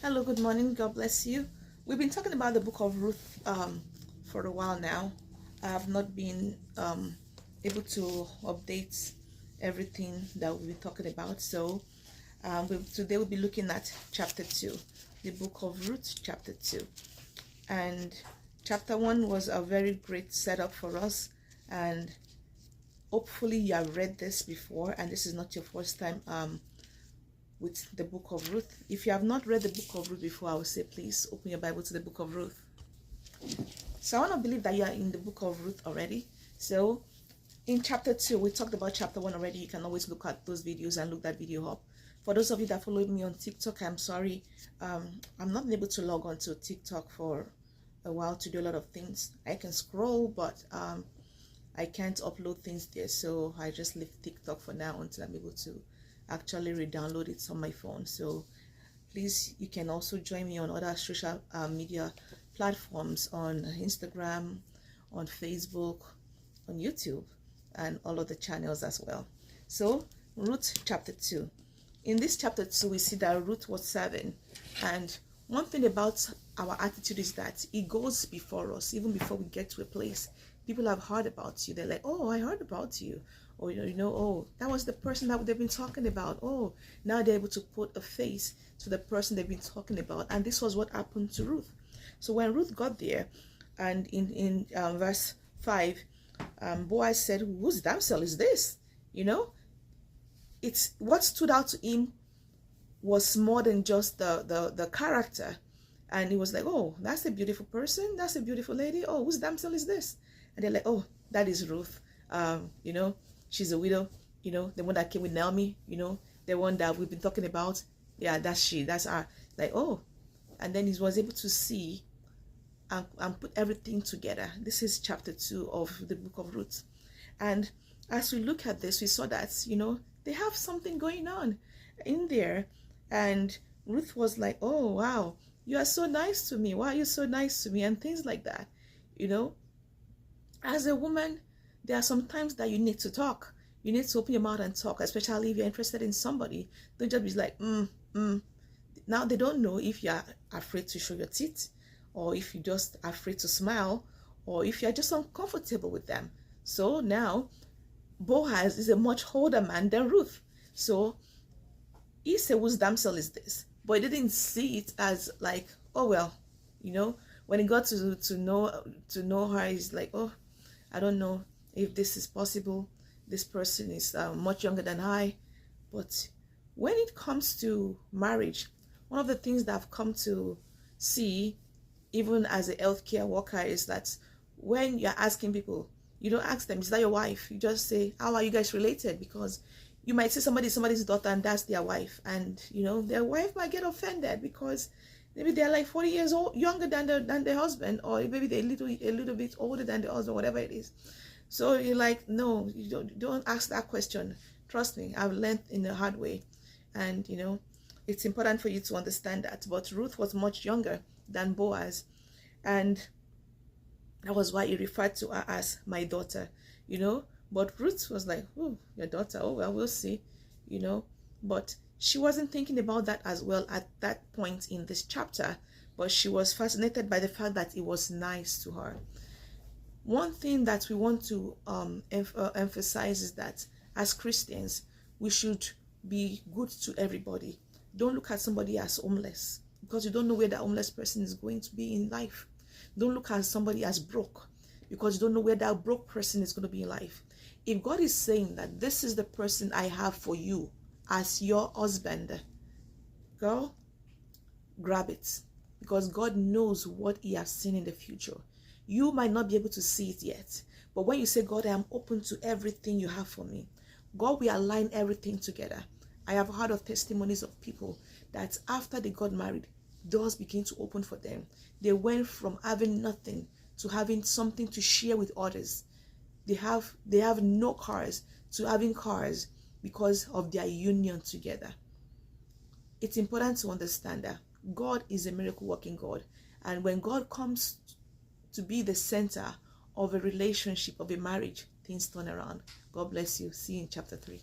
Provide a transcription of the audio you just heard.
Hello, good morning. God bless you. We've been talking about the book of Ruth for a while now. I have not been able to update everything that we've been talking about. So today we'll be looking at chapter 2, the book of Ruth, chapter 2. And chapter 1 was a very great setup for us. And hopefully you have read this before and this is not your first time with the book of Ruth. If you have not read the book of Ruth before, I would say please open your Bible to the book of Ruth. So I want to believe that you are in the book of Ruth already. So in chapter 2, we talked about chapter 1 already. You can always look at those videos and look that video up. For those of you that followed me on TikTok, I'm sorry. I'm not able to log on to TikTok for a while to do a lot of things. I can scroll, but I can't upload things there. So I just leave TikTok for now until I'm able to actually re-download it on my phone. So please, you can also join me on other social media platforms, on Instagram, on Facebook, on YouTube, and all other channels as well. So Ruth chapter 2. In this chapter 2, we see that Ruth was serving, and one thing about our attitude is that it goes before us. Even before we get to a place, people have heard about you. They're like, oh, I heard about you. Or, oh, that was the person that they've been talking about. Oh, now they're able to put a face to the person they've been talking about. And this was what happened to Ruth. So when Ruth got there, and in verse 5, Boaz said, whose damsel is this? It's what stood out to him was more than just the character. And he was like, oh, that's a beautiful person. That's a beautiful lady. Oh, whose damsel is this? And they're like, oh, that is Ruth. She's a widow, the one that came with Naomi, the one that we've been talking about. Yeah, that's she, that's her. Like, oh, and then he was able to see and put everything together. This is chapter 2 of the book of Ruth. And as we look at this, we saw that, they have something going on in there. And Ruth was like, oh, wow, you are so nice to me. Why are you so nice to me? And things like that, As a woman, there are some times that you need to talk. You need to open your mouth and talk, especially if you're interested in somebody. Don't just be like, Now, they don't know if you're afraid to show your teeth, or if you're just afraid to smile, or if you're just uncomfortable with them. So now, Boaz is a much older man than Ruth. So he said, whose damsel is this? But he didn't see it as like, oh, well, when he got to know her, he's like, oh, I don't know if this is possible. This person is much younger than I. But when it comes to marriage, one of the things that I've come to see, even as a healthcare worker, is that when you're asking people, you don't ask them, is that your wife? You just say, how are you guys related? Because you might say somebody's daughter and that's their wife. And, their wife might get offended because maybe they're like 40 years old, younger than the husband, or maybe they're a little bit older than the husband, whatever it is. So you're like, no, you don't ask that question. Trust me, I've learned in the hard way. And, it's important for you to understand that. But Ruth was much younger than Boaz. And that was why he referred to her as my daughter, But Ruth was like, oh, your daughter, oh, well, we'll see, But she wasn't thinking about that as well at that point in this chapter. But she was fascinated by the fact that it was nice to her. One thing that we want to emphasize is that as Christians, we should be good to everybody. Don't look at somebody as homeless, because you don't know where that homeless person is going to be in life. Don't look at somebody as broke, because you don't know where that broke person is going to be in life. If God is saying that this is the person I have for you as your husband, girl, grab it, because God knows what he has seen in the future. You might not be able to see it yet, but when you say, God, I am open to everything you have for me, God will align everything together. I have heard of testimonies of people that after they got married, doors begin to open for them. They went from having nothing to having something to share with others. They have no cars to having cars because of their union together. It's important to understand that God is a miracle working God. And when God comes to be the center of a relationship, of a marriage, things turn around. God bless you. See you in chapter 3.